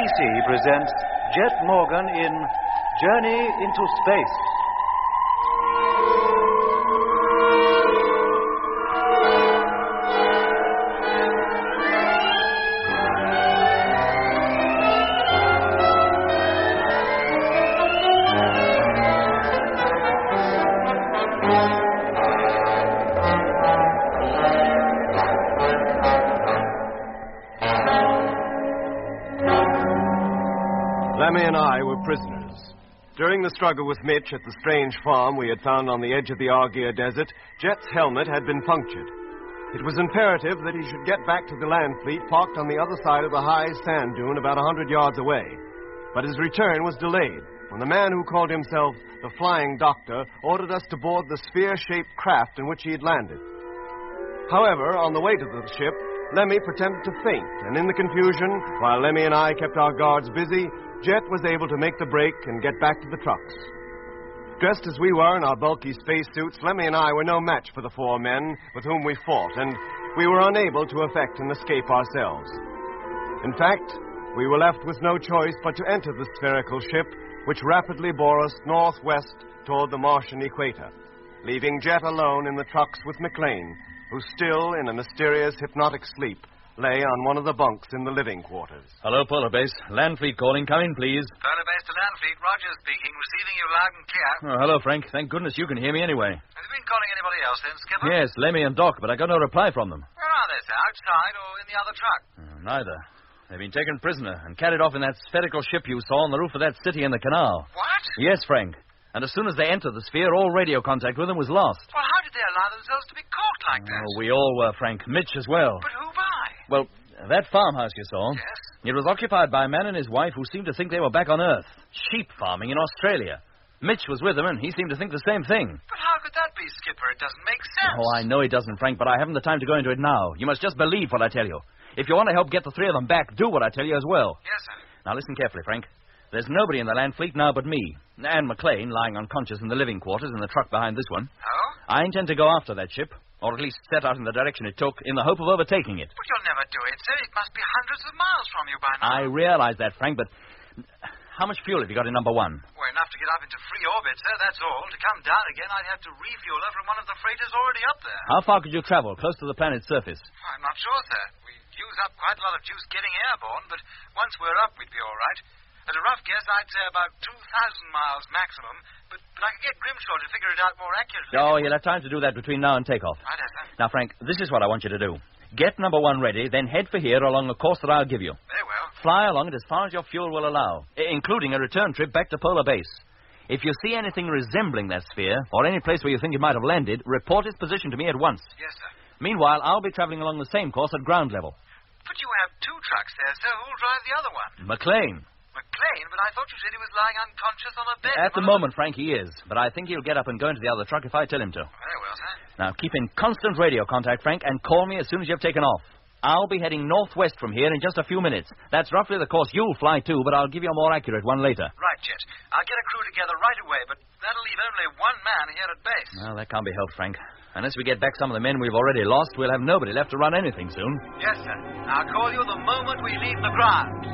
BBC presents Jet Morgan in Journey into Space. Lemmy and I were prisoners. During the struggle with Mitch at the strange farm we had found on the edge of the Argia Desert, Jet's helmet had been punctured. It was imperative that he should get back to the land fleet parked on the other side of the high sand dune about 100 yards away. But his return was delayed when the man who called himself the Flying Doctor ordered us to board the sphere-shaped craft in which he had landed. However, on the way to the ship, Lemmy pretended to faint, and in the confusion, while Lemmy and I kept our guards busy, Jet was able to make the break and get back to the trucks. Dressed as we were in our bulky spacesuits, Lemmy and I were no match for the four men with whom we fought, and we were unable to effect an escape ourselves. In fact, we were left with no choice but to enter the spherical ship, which rapidly bore us northwest toward the Martian equator, leaving Jet alone in the trucks with McLean, who still, in a mysterious hypnotic sleep, lay on one of the bunks in the living quarters. Hello, Polar Base. Land Fleet calling. Come in, please. Polar Base to Land Fleet. Rogers speaking. Receiving you loud and clear. Oh, hello, Frank. Thank goodness you can hear me anyway. Have you been calling anybody else then, Skipper? Yes, Lemmy and Doc, but I got no reply from them. Where are they, sir? Outside or in the other truck? Neither. They've been taken prisoner and carried off in that spherical ship you saw on the roof of that city in the canal. What? Yes, Frank. And as soon as they entered the sphere, all radio contact with them was lost. Well, how did they allow themselves to be caught like that? Oh, we all were, Frank. Mitch as well. But who by? Well, that farmhouse you saw... Yes? It was occupied by a man and his wife who seemed to think they were back on Earth. Sheep farming in Australia. Mitch was with them, and he seemed to think the same thing. But how could that be, Skipper? It doesn't make sense. Oh, I know it doesn't, Frank, but I haven't the time to go into it now. You must just believe what I tell you. If you want to help get the three of them back, do what I tell you as well. Yes, sir. Now, listen carefully, Frank. There's nobody in the land fleet now but me. And McLean, lying unconscious in the living quarters in the truck behind this one. Oh? I intend to go after that ship, or at least set out in the direction it took, in the hope of overtaking it. But you'll never do it, sir. It must be hundreds of miles from you by now. I realize that, Frank, but how much fuel have you got in number one? Well, enough to get up into free orbit, sir, that's all. To come down again, I'd have to refuel her from one of the freighters already up there. How far could you travel, close to the planet's surface? I'm not sure, sir. We use up quite a lot of juice getting airborne, but once we're up, we'd be all right. At a rough guess, I'd say about 2,000 miles maximum, but I could get Grimshaw to figure it out more accurately. Oh, you'll have time to do that between now and takeoff. Right, sir. Now, Frank, this is what I want you to do. Get number one ready, then head for here along the course that I'll give you. Very well. Fly along it as far as your fuel will allow, including a return trip back to Polar Base. If you see anything resembling that sphere, or any place where you think it might have landed, report its position to me at once. Yes, sir. Meanwhile, I'll be traveling along the same course at ground level. But you have two trucks there, sir. Who'll drive the other one? McLean. McLean? But I thought you said he was lying unconscious on a bed. At the moment, Frank, he is. But I think he'll get up and go into the other truck if I tell him to. Very well, sir. Now, keep in constant radio contact, Frank, and call me as soon as you've taken off. I'll be heading northwest from here in just a few minutes. That's roughly the course you'll fly to, but I'll give you a more accurate one later. Right, Jet. I'll get a crew together right away, but that'll leave only one man here at base. Well, that can't be helped, Frank. Unless we get back some of the men we've already lost, we'll have nobody left to run anything soon. Yes, sir. I'll call you the moment we leave the ground.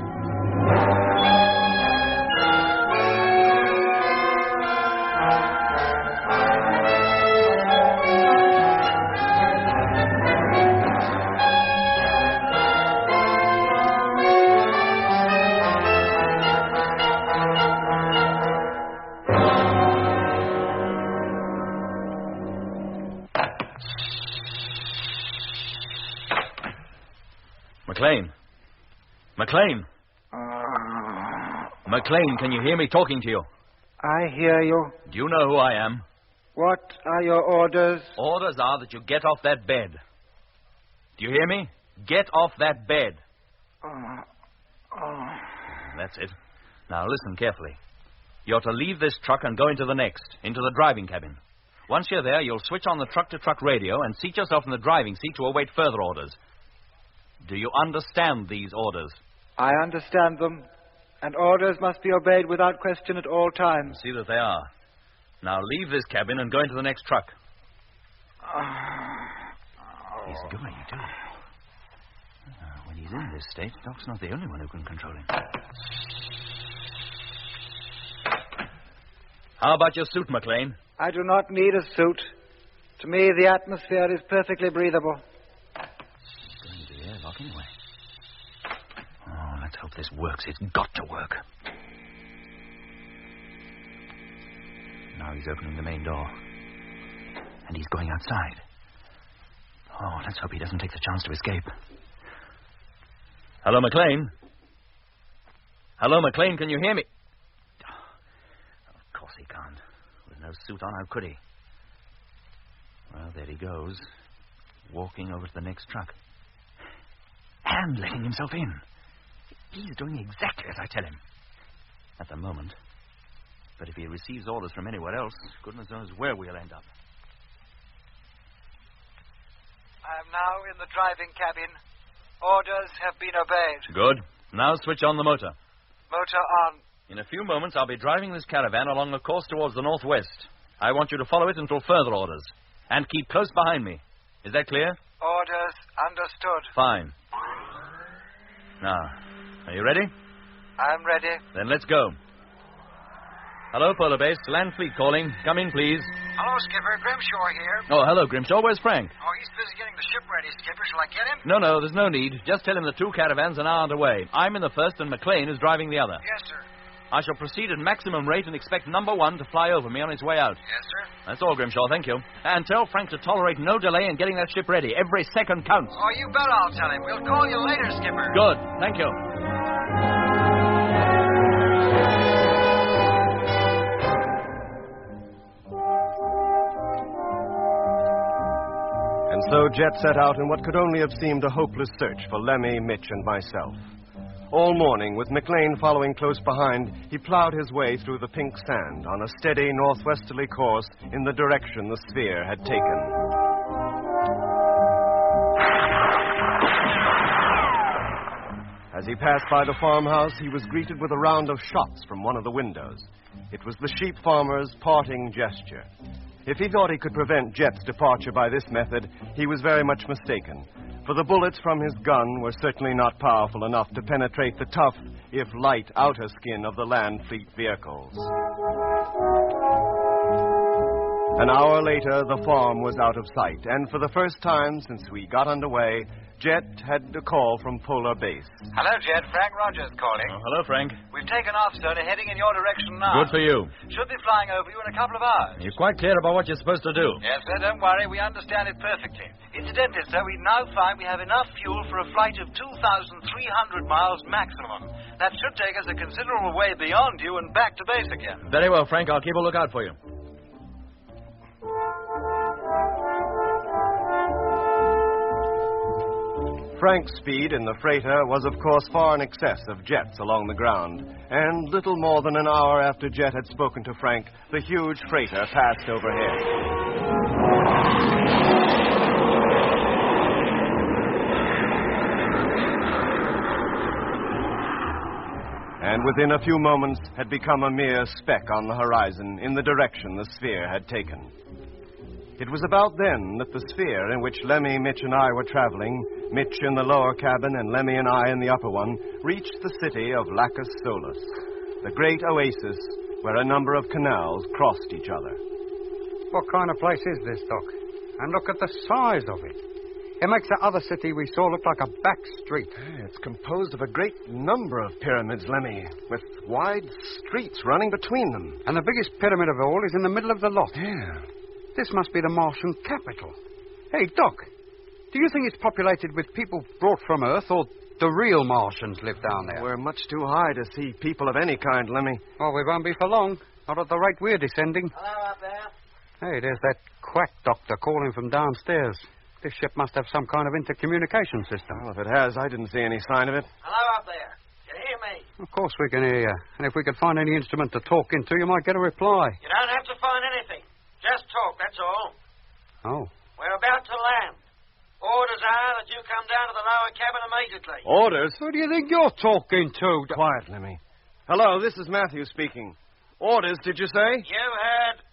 McLean. McLean. McLean, can you hear me talking to you? I hear you. Do you know who I am? What are your orders? Orders are that you get off that bed. Do you hear me? Get off that bed. That's it. Now listen carefully. You're to leave this truck and go into the next, into the driving cabin. Once you're there, you'll switch on the truck-to-truck radio and seat yourself in the driving seat to await further orders. Do you understand these orders? I understand them, and orders must be obeyed without question at all times. See that they are. Now leave this cabin and go into the next truck. He's going, too. When he's in this state, Doc's not the only one who can control him. How about your suit, McLean? I do not need a suit. To me, the atmosphere is perfectly breathable. Going into the airlock anyway. Oh, let's hope this works. It's got to work. Now he's opening the main door. And he's going outside. Oh, let's hope he doesn't take the chance to escape. Hello, McLean? Hello, McLean, can you hear me? Of course he can't. With no suit on, how could he? Well, there he goes. Walking over to the next truck. And letting himself in. He's doing exactly as I tell him. At the moment. But if he receives orders from anywhere else, goodness knows where we'll end up. I am now in the driving cabin. Orders have been obeyed. Good. Now switch on the motor. Motor on. In a few moments, I'll be driving this caravan along a course towards the northwest. I want you to follow it until further orders. And keep close behind me. Is that clear? Orders understood. Fine. Now, are you ready? I'm ready. Then let's go. Hello, Polar Base. Land Fleet calling. Come in, please. Hello, Skipper. Grimshaw here. Oh, hello, Grimshaw. Where's Frank? Oh, he's busy getting the ship ready, Skipper. Shall I get him? No, there's no need. Just tell him the two caravans are now underway. I'm in the first and McLean is driving the other. Yes, sir. I shall proceed at maximum rate and expect number one to fly over me on its way out. Yes, sir. That's all, Grimshaw. Thank you. And tell Frank to tolerate no delay in getting that ship ready. Every second counts. Oh, you bet I'll tell him. We'll call you later, Skipper. Good. Thank you. And so Jet set out in what could only have seemed a hopeless search for Lemmy, Mitch, and myself. All morning, with McLean following close behind, he plowed his way through the pink sand on a steady northwesterly course in the direction the sphere had taken. As he passed by the farmhouse, he was greeted with a round of shots from one of the windows. It was the sheep farmer's parting gesture. If he thought he could prevent Jet's departure by this method, he was very much mistaken, for the bullets from his gun were certainly not powerful enough to penetrate the tough, if light, outer skin of the land fleet vehicles. An hour later, the farm was out of sight, and for the first time since we got underway, Jet had a call from Polar Base. Hello, Jet. Frank Rogers calling. Oh, hello, Frank. We've taken off, sir, and are heading in your direction now. Good for you. Should be flying over you in a couple of hours. You're quite clear about what you're supposed to do. Yes, sir. Don't worry. We understand it perfectly. Incidentally, sir, we now find we have enough fuel for a flight of 2,300 miles maximum. That should take us a considerable way beyond you and back to base again. Very well, Frank. I'll keep a lookout for you. Frank's speed in the freighter was, of course, far in excess of Jet's along the ground, and little more than an hour after Jet had spoken to Frank, the huge freighter passed overhead. And within a few moments had become a mere speck on the horizon in the direction the sphere had taken. It was about then that the sphere in which Lemmy, Mitch, and I were traveling, Mitch in the lower cabin and Lemmy and I in the upper one, reached the city of Lacus Solus, the great oasis where a number of canals crossed each other. What kind of place is this, Doc? And look at the size of it. It makes that other city we saw look like a back street. It's composed of a great number of pyramids, Lemmy, with wide streets running between them. And the biggest pyramid of all is in the middle of the lot. Yeah. This must be the Martian capital. Hey, Doc, do you think it's populated with people brought from Earth, or the real Martians live down there? We're much too high to see people of any kind, Lemmy. Oh, we won't be for long. Not at the rate we're descending. Hello up there. Hey, there's that quack doctor calling from downstairs. This ship must have some kind of intercommunication system. Well, if it has, I didn't see any sign of it. Hello up there. Can you hear me? Of course we can hear you. And if we could find any instrument to talk into, you might get a reply. You don't have to find anything. Just talk, that's all. Oh. We're about to land. Orders are that you come down to the lower cabin immediately. Orders? Who do you think you're talking to? Quiet, Lemmy. Hello, this is Matthew speaking. Orders, did you say? You heard.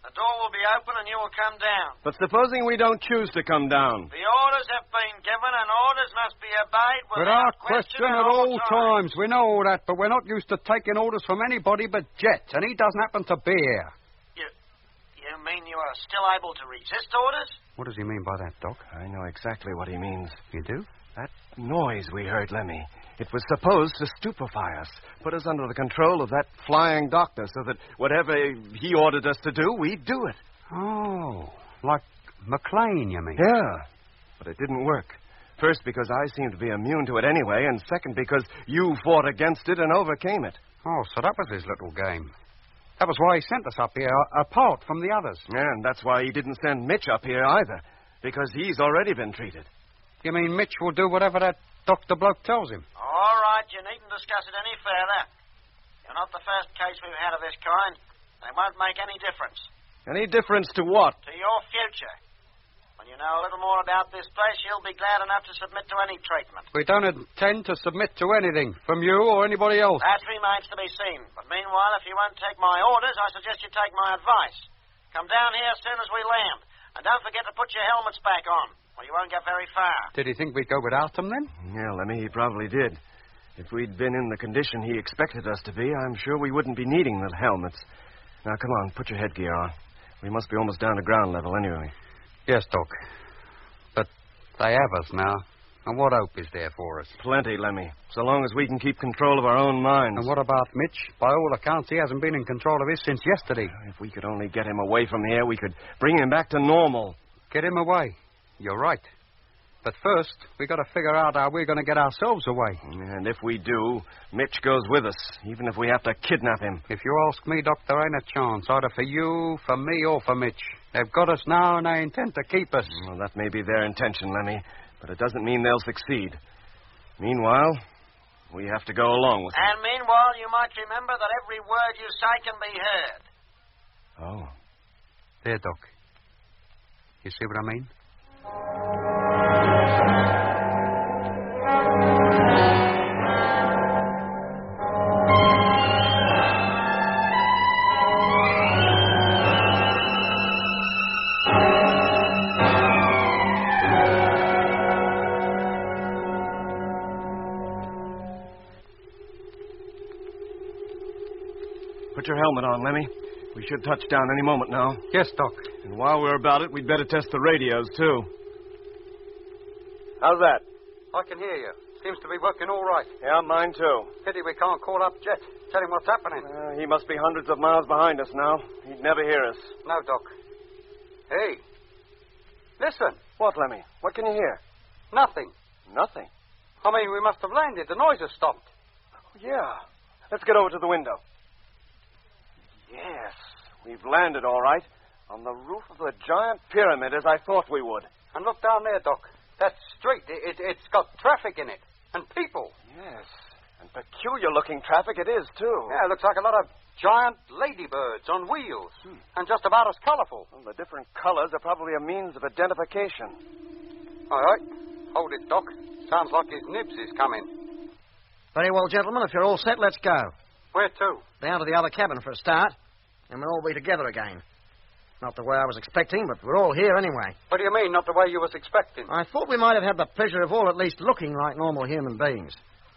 The door will be open and you will come down. But supposing we don't choose to come down? The Orders have been given, and orders must be obeyed without question at all times. We know all that, but we're not used to taking orders from anybody but Jet, and he doesn't happen to be here. You mean you are still able to resist orders? What does he mean by that, Doc? I know exactly what he means. You do? That noise we heard, Lemmy. It was supposed to stupefy us, put us under the control of that flying doctor so that whatever he ordered us to do, we'd do it. Oh, like McLean, you mean? Yeah, but it didn't work. First, because I seemed to be immune to it anyway, and second, because you fought against it and overcame it. Oh, so that was his little game. That was why he sent us up here, apart from the others. Yeah, and that's why he didn't send Mitch up here either, because he's already been treated. You mean Mitch will do whatever that Dr. Bloke tells him? All right, you needn't discuss it any further. You're not the first case we've had of this kind. They won't make any difference. Any difference to what? To your future. When you know a little more about this place, you'll be glad enough to submit to any treatment. We don't intend to submit to anything, from you or anybody else. That remains to be seen. But meanwhile, if you won't take my orders, I suggest you take my advice. Come down here as soon as we land. And don't forget to put your helmets back on, or you won't get very far. Did he think we'd go without them, then? Yeah, Lemmy, he probably did. If we'd been in the condition he expected us to be, I'm sure we wouldn't be needing the helmets. Now, come on, put your headgear on. We must be almost down to ground level anyway. Yes, Doc. But they have us now. And what hope is there for us? Plenty, Lemmy. So long as we can keep control of our own minds. And what about Mitch? By all accounts, he hasn't been in control of his since yesterday. If we could only get him away from here, we could bring him back to normal. Get him away? You're right. But first, we got to figure out how we're going to get ourselves away. And if we do, Mitch goes with us, even if we have to kidnap him. If you ask me, Doc, there ain't a chance, either for you, for me, or for Mitch. They've got us now, and they intend to keep us. Well, that may be their intention, Lemmy, but it doesn't mean they'll succeed. Meanwhile, we have to go along with them. And meanwhile, you might remember that every word you say can be heard. Oh. There, Doc. You see what I mean? Put your helmet on, Lemmy. We should touch down any moment now. Yes, Doc. And while we're about it, we'd better test the radios, too. How's that? I can hear you. Seems to be working all right. Yeah, mine, too. Pity we can't call up Jet. Tell him what's happening. He must be hundreds of miles behind us now. He'd never hear us. No, Doc. Hey. Listen. What, Lemmy? What can you hear? Nothing. Nothing. I mean, we must have landed. The noise has stopped. Yeah. Let's get over to the window. Yes, we've landed all right. On the roof of the giant pyramid, as I thought we would. And look down there, Doc. That street, it's got traffic in it. And people. Yes, and peculiar-looking traffic it is, too. Yeah, it looks like a lot of giant ladybirds on wheels. And just about as colorful. Well, the different colors are probably a means of identification. All right. Hold it, Doc. Sounds like his nibs is coming. Very well, gentlemen. If you're all set, let's go. Where to? Down to the other cabin for a start. And we'll all be together again. Not the way I was expecting, but we're all here anyway. What do you mean, not the way you was expecting? I thought we might have had the pleasure of all at least looking like normal human beings.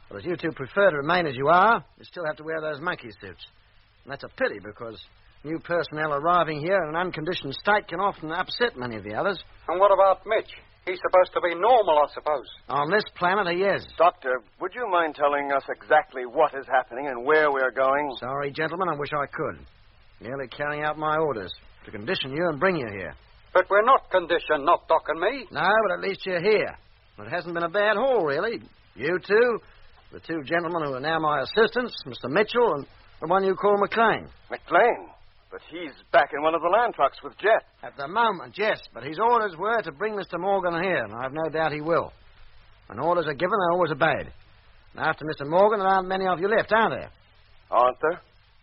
But as you two prefer to remain as you are, you still have to wear those monkey suits. And that's a pity, because new personnel arriving here in an unconditioned state can often upset many of the others. And what about Mitch? He's supposed to be normal, I suppose. On this planet, he is. Doctor, would you mind telling us exactly what is happening and where we're going? Sorry, gentlemen, I wish I could. Merely carrying out my orders to condition you and bring you here. But we're not conditioned, not Doc and me. No, but at least you're here. It hasn't been a bad haul, really. You two, the two gentlemen who are now my assistants, Mr. Mitchell and the one you call McLean. McLean? But he's back in one of the land trucks with Jet. At the moment, yes, but his orders were to bring Mr. Morgan here, and I've no doubt he will. When orders are given, they're always obeyed. And after Mr. Morgan, there aren't many of you left, are there? Aren't there?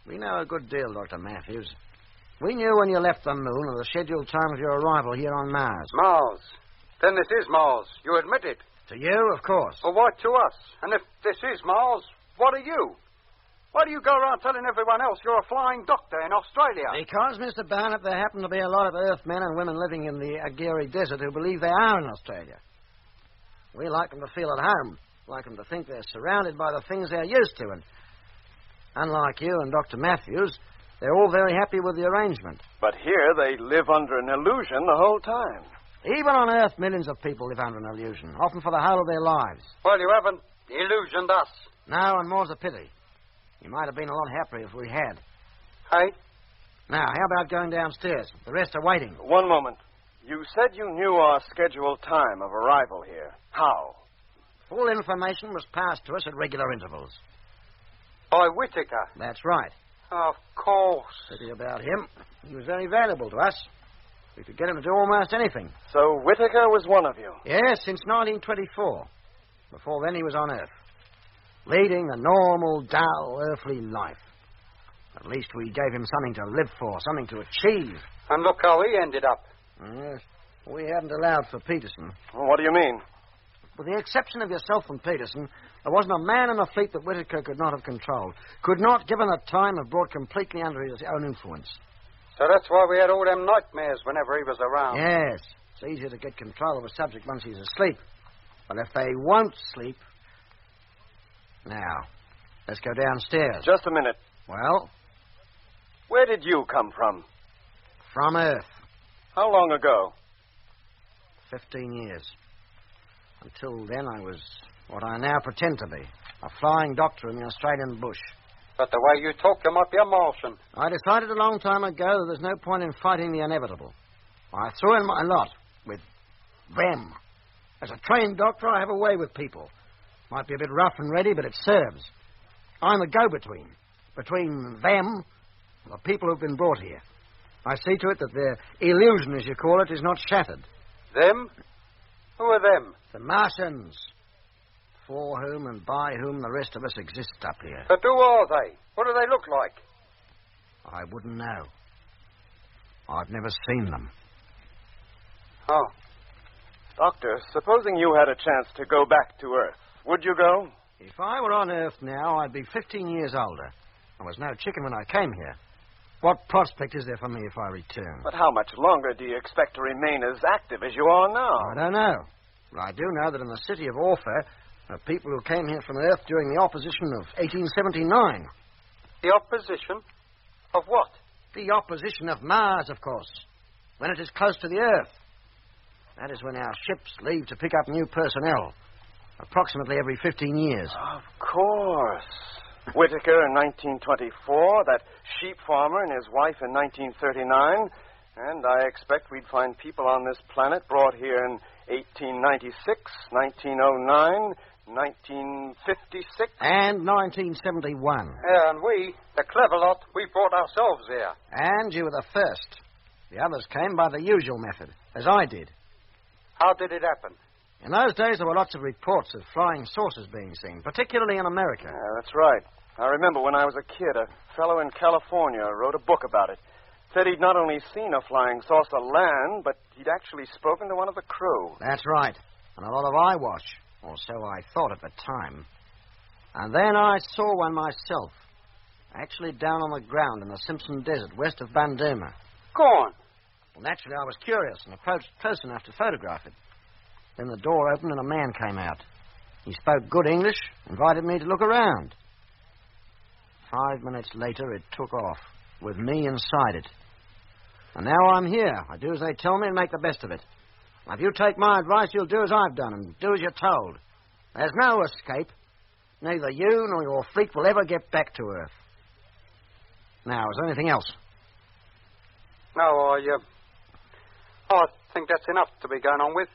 We know a good deal, Dr. Matthews. We knew when you left the moon of the scheduled time of your arrival here on Mars. Mars? Then this is Mars. You admit it. To you, of course. Well, why to us? And if this is Mars, what are you? Why do you go around telling everyone else you're a flying doctor in Australia? Because, Mr. Barnett, there happen to be a lot of Earth men and women living in the Aguirre Desert who believe they are in Australia. We like them to feel at home, like them to think they're surrounded by the things they're used to, and unlike you and Dr. Matthews, they're all very happy with the arrangement. But here they live under an illusion the whole time. Even on Earth, millions of people live under an illusion, often for the whole of their lives. Well, you haven't illusioned us. No, and more's a pity. You might have been a lot happier if we had. Hey? Now, how about going downstairs? The rest are waiting. One moment. You said you knew our scheduled time of arrival here. How? Full information was passed to us at regular intervals. By Whittaker? That's right. Of course. Pity about him. He was very valuable to us. We could get him to do almost anything. So Whittaker was one of you? Yes, since 1924. Before then, he was on Earth, leading a normal, dull, earthly life. At least we gave him something to live for, something to achieve. And look how he ended up. Yes, we hadn't allowed for Peterson. Well, what do you mean? With the exception of yourself and Peterson, there wasn't a man in the fleet that Whittaker could not have controlled. Could not, given the time, have brought completely under his own influence. So that's why we had all them nightmares whenever he was around. Yes. It's easier to get control of a subject once he's asleep. But if they won't sleep... Now, let's go downstairs. Just a minute. Well? Where did you come from? From Earth. How long ago? 15 years. Until then, I was what I now pretend to be, a flying doctor in the Australian bush. But the way you talk, you might be a Martian. I decided a long time ago that there's no point in fighting the inevitable. I threw in my lot with them. As a trained doctor, I have a way with people. Might be a bit rough and ready, but it serves. I'm the go-between. Between them and the people who've been brought here. I see to it that their illusion, as you call it, is not shattered. Them? Who are them? The Martians. For whom and by whom the rest of us exist up here. But who are they? What do they look like? I wouldn't know. I've never seen them. Oh. Doctor, supposing you had a chance to go back to Earth, would you go? If I were on Earth now, I'd be 15 years older. I was no chicken when I came here. What prospect is there for me if I return? But how much longer do you expect to remain as active as you are now? I don't know. But I do know that in the city of Orpha, there are people who came here from Earth during the opposition of 1879. The opposition? Of what? The opposition of Mars, of course. When it is close to the Earth. That is when our ships leave to pick up new personnel. Approximately every 15 years. Of course. Whittaker in 1924, that sheep farmer and his wife in 1939, and I expect we'd find people on this planet brought here in 1896, 1909, 1956. And 1971. Yeah, and we, the clever lot, we brought ourselves here. And you were the first. The others came by the usual method, as I did. How did it happen? In those days, there were lots of reports of flying saucers being seen, particularly in America. Yeah, that's right. I remember when I was a kid, a fellow in California wrote a book about it. Said he'd not only seen a flying saucer land, but he'd actually spoken to one of the crew. That's right. And a lot of eyewash, or so I thought at the time. And then I saw one myself, actually down on the ground in the Simpson Desert, west of Banduma. Go on. Well, naturally, I was curious and approached close enough to photograph it. Then the door opened and a man came out. He spoke good English, invited me to look around. 5 minutes later, it took off, with me inside it. And now I'm here. I do as they tell me and make the best of it. If you take my advice, you'll do as I've done and do as you're told. There's no escape. Neither you nor your fleet will ever get back to Earth. Now, is there anything else? No, I think that's enough to be going on with.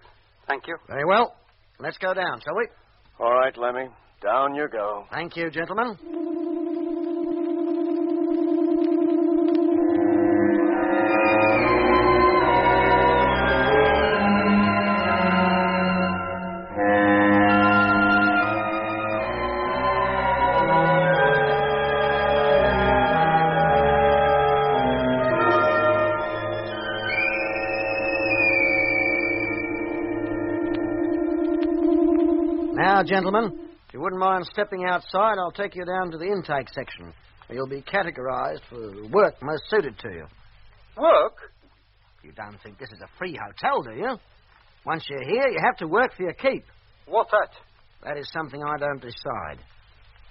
Thank you. Very well. Let's go down, shall we? All right, Lemmy. Down you go. Thank you, gentlemen. Now, gentlemen, if you wouldn't mind stepping outside, I'll take you down to the intake section, where you'll be categorized for the work most suited to you. Work? You don't think this is a free hotel, do you? Once you're here, you have to work for your keep. What's that? That is something I don't decide.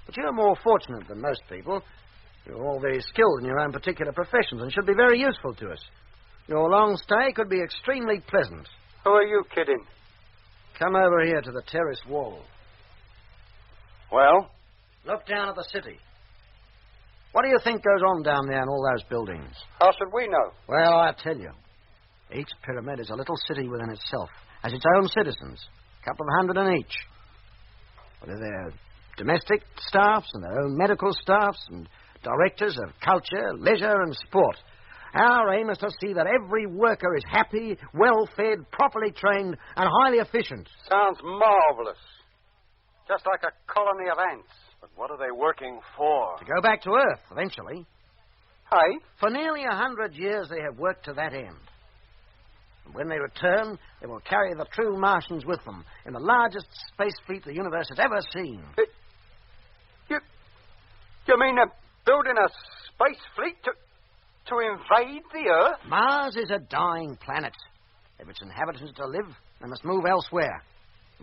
But you're more fortunate than most people. You're all very skilled in your own particular professions and should be very useful to us. Your long stay could be extremely pleasant. Who are you kidding? Come over here to the terrace wall. Well? Look down at the city. What do you think goes on down there in all those buildings? How should we know? Well, I'll tell you. Each pyramid is a little city within itself, has its own citizens, a couple of hundred in each. With their domestic staffs and their own medical staffs and directors of culture, leisure and sport. Our aim is to see that every worker is happy, well-fed, properly trained and highly efficient. Sounds marvelous. Just like a colony of ants. But what are they working for? To go back to Earth, eventually. Hey? For nearly 100 years they have worked to that end. And when they return, they will carry the true Martians with them in the largest space fleet the universe has ever seen. You mean they're building a space fleet to invade the Earth? Mars is a dying planet. If its inhabitants are to live, they must move elsewhere.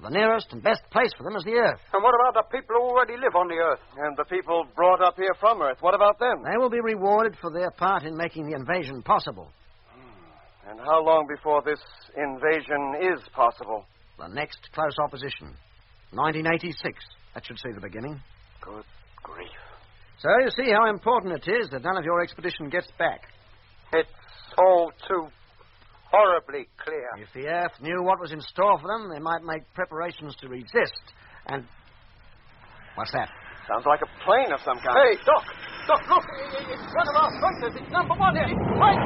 The nearest and best place for them is the Earth. And what about the people who already live on the Earth? And the people brought up here from Earth, what about them? They will be rewarded for their part in making the invasion possible. And how long before this invasion is possible? The next close opposition. 1986. That should see the beginning. Good grief. So you see how important it is that none of your expedition gets back. It's all too horribly clear. If the Earth knew what was in store for them, they might make preparations to resist. And... what's that? Sounds like a plane of some kind. Hey, Doc! Doc, look! It's one of our fighters. It's number one. It's Frank!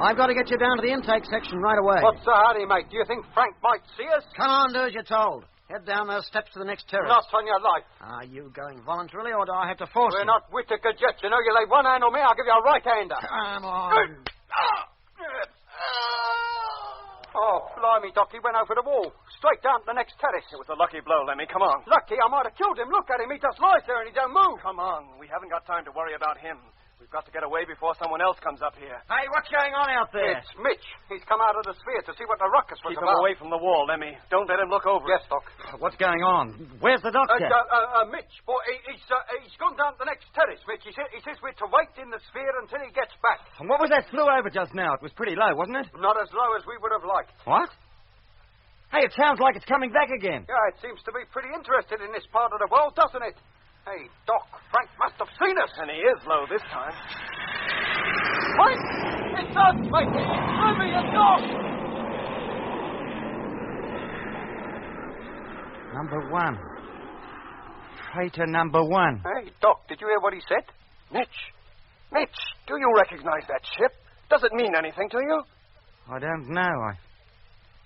I've got to get you down to the intake section right away. What's the hurry, mate? Do you think Frank might see us? Come on, do as you're told. Head down those steps to the next terrace. Not on your life. Are you going voluntarily, or do I have to force We're you? not Whittaker Jets. You know, you lay one hand on me, I'll give you a right-hander. Come on. Oh, blimey, Doc, he went over the wall. Straight down to the next terrace. It was a lucky blow, Lemmy. Come on. Lucky, I might have killed him. Look at him. He just lies there and he don't move. Come on. We haven't got time to worry about him. We've got to get away before someone else comes up here. Hey, what's going on out there? It's Mitch. He's come out of the sphere to see what the ruckus was Keep about. him away from the wall, Lemmy. Don't let him look over. Yes, Doc. What's going on? Where's the doctor? Mitch, boy, he's gone down to the next terrace, Mitch. He says we're to wait in the sphere until he gets back. And what was that flew over just now? It was pretty low, wasn't it? Not as low as we would have liked. What? Hey, it sounds like it's coming back again. Yeah, it seems to be pretty interested in this part of the world, doesn't it? Hey, Doc, Frank must have seen us. And he is low this time. Frank! It's us, mate! Remy and Doc! Number one. Freighter number one. Hey, Doc, did you hear what he said? Mitch, do you recognize that ship? Does it mean anything to you? I don't know. I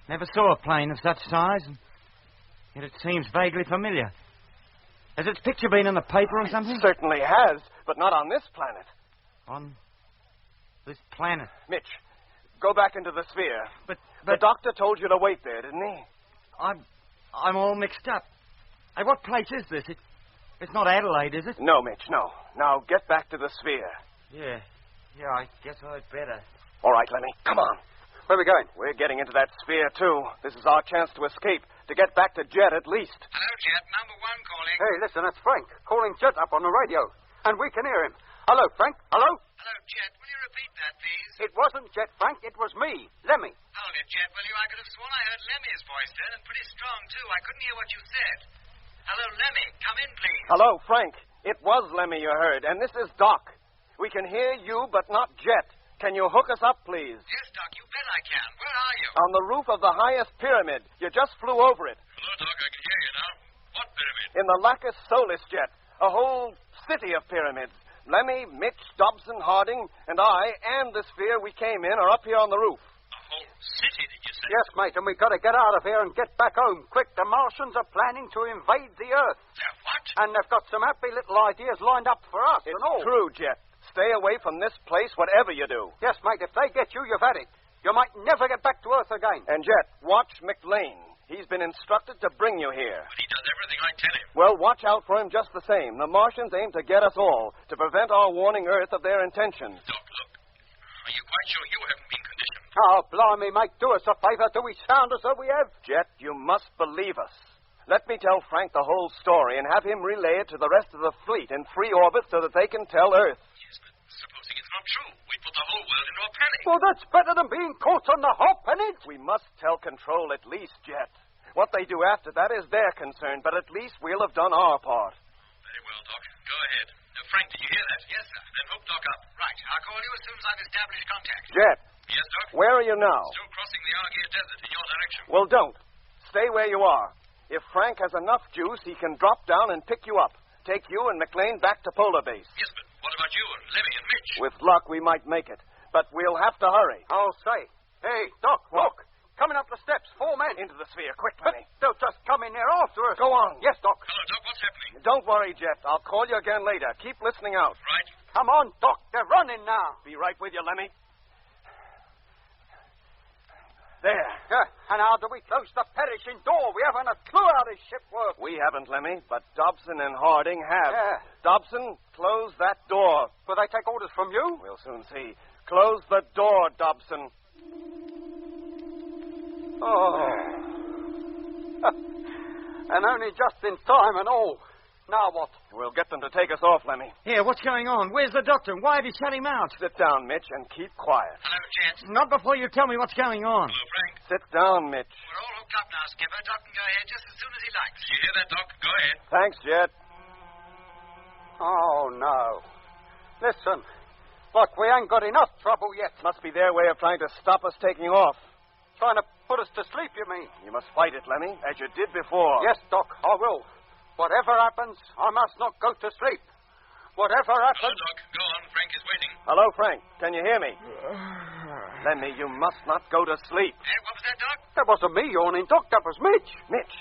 never saw a plane of such size, and yet it seems vaguely familiar. Has its picture been in the paper or something? It certainly has, but not on this planet. On this planet? Mitch, go back into the sphere. But the doctor told you to wait there, didn't he? I'm all mixed up. Hey, what place is this? It's not Adelaide, is it? No, Mitch, no. Now get back to the sphere. Yeah, I guess I'd better. All right, Lemmy, come on. Where are we going? We're getting into that sphere, too. This is our chance to escape, to get back to Jet at least. Hello, Jet. Number one calling. Hey, listen, that's Frank calling Jet up on the radio. And we can hear him. Hello, Frank. Hello? Hello, Jet. Will you repeat that, please? It wasn't Jet, Frank. It was me, Lemmy. Hold it, Jet, will you? I could have sworn I heard Lemmy's voice then, and pretty strong, too. I couldn't hear what you said. Hello, Lemmy. Come in, please. Hello, Frank. It was Lemmy you heard, and this is Doc. We can hear you, but not Jet. Can you hook us up, please? Yes, Doc, you bet I can. Where are you? On the roof of the highest pyramid. You just flew over it. Hello, Doc, I can hear you now. What pyramid? In the Lacus Solis Jet. A whole city of pyramids. Lemmy, Mitch, Dobson, Harding, and I, and the sphere we came in are up here on the roof. A whole city, did you say? Yes, mate, and we've got to get out of here and get back home. Quick, the Martians are planning to invade the Earth. They're what? And they've got some happy little ideas lined up for us It's and all. true, Jet. Stay away from this place, whatever you do. Yes, mate, if they get you, you've had it. You might never get back to Earth again. And, Jet, watch McLean. He's been instructed to bring you here. But he does everything I tell him. Well, watch out for him just the same. The Martians aim to get us all, to prevent our warning Earth of their intentions. Doc, look. Are you quite sure you haven't been conditioned? Oh, blimey, mate, do us a favour. Do we sound as though we have? Jet, you must believe us. Let me tell Frank the whole story and have him relay it to the rest of the fleet in free orbit so that they can tell Earth. Yes, but supposing it's not true, we'd put the whole world into a panic. Well, that's better than being caught on the hop, isn't it? We must tell Control at least, Jet. What they do after that is their concern, but at least we'll have done our part. Very well, Doc. Go ahead. Frank, did you hear that? Yes, sir. Then hook Doc up. Right. I'll call you as soon as I've established contact. Jet. Yes, Doc? Where are you now? Still crossing the Argyre Desert in your direction. Well, don't. Stay where you are. If Frank has enough juice, he can drop down and pick you up. Take you and McLean back to Polar Base. Yes, but what about you and Lemmy and Mitch? With luck, we might make it. But we'll have to hurry. I'll say. Hey, Doc, look. Coming up the steps, 4 men. Into the sphere, quick, But Lemmy. they'll just come in there after us. Go on. Yes, Doc. Hello, Doc. What's happening? Don't worry, Jet. I'll call you again later. Keep listening out. Right. Come on, Doc. They're running now. Be right with you, Lemmy. There. And how do we close the perishing door? We haven't a clue how this ship works. We haven't, Lemmy, but Dobson and Harding have. Yeah. Dobson, close that door. Will they take orders from you? We'll soon see. Close the door, Dobson. Oh. And only just in time and all. Now what? We'll get them to take us off, Lemmy. Here, what's going on? Where's the doctor? Why have you shut him out? Sit down, Mitch, and keep quiet. Hello, Jet. Not before you tell me what's going on. Hello, Frank. Sit down, Mitch. We're all hooked up now, Skipper. Doc can go ahead just as soon as he likes. You hear that, Doc? Go ahead. Thanks, Jet. Oh, no. Listen. Look, we ain't got enough trouble yet. Must be their way of trying to stop us taking off. Trying to put us to sleep, you mean? You must fight it, Lemmy, as you did before. Yes, Doc, I will. Whatever happens, I must not go to sleep. Whatever Hello, happens... Doc. Go on. Frank is waiting. Hello, Frank. Can you hear me? Lemmy, you must not go to sleep. What was that, Doc? That wasn't me yawning, Doc. That was Mitch. Mitch.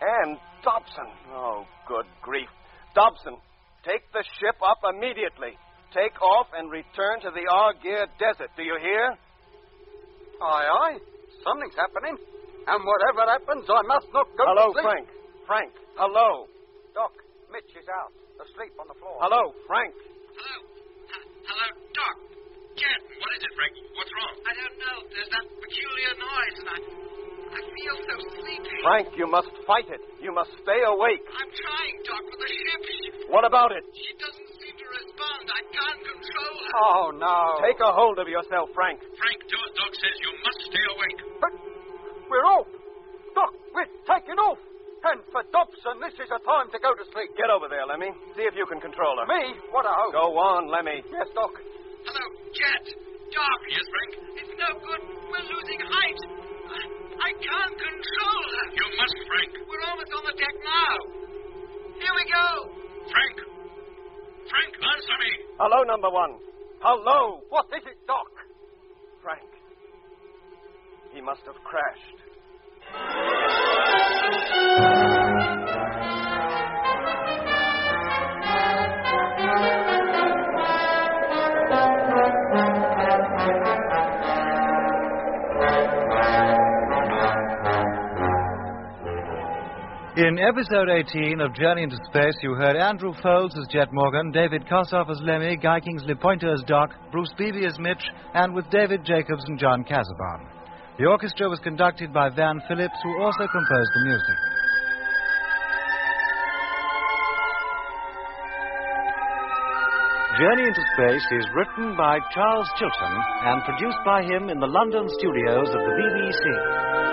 And Dobson. Oh, good grief. Dobson, take the ship up immediately. Take off and return to the Argyre Desert. Do you hear? Aye, aye. Something's happening. And whatever happens, I must not go Hello, to sleep. Frank. Frank, hello. Doc, Mitch is out, asleep on the floor. Hello, Frank. Hello. Hello, Doc. Jet. What is it, Frank? What's wrong? I don't know. There's that peculiar noise, and I feel so sleepy. Frank, you must fight it. You must stay awake. I'm trying, Doc, but the ship... What about it? She doesn't seem to respond. I can't control her. Oh, no. Take a hold of yourself, Frank. Frank, do as Doc says. You must stay awake. But we're off. Doc, we're taking off. And for Dobson, this is a time to go to sleep. Get over there, Lemmy. See if you can control her. Me? What a hope. Go on, Lemmy. Yes, Doc. Hello, Jet. Doc. Yes, Frank? It's no good. We're losing height. I can't control her. You must, Frank. We're almost on the deck now. Here we go. Frank. Frank, answer me. Hello, number one. Hello. What is it, Doc? Frank. He must have crashed. In episode 18 of Journey into Space, you heard Andrew Foulds as Jet Morgan, David Kossoff as Lemmy, Guy Kingsley Pointer as Doc, Bruce Beebe as Mitch, and with David Jacobs and John Casabon. The orchestra was conducted by Van Phillips, who also composed the music. Journey into Space is written by Charles Chilton and produced by him in the London studios of the BBC.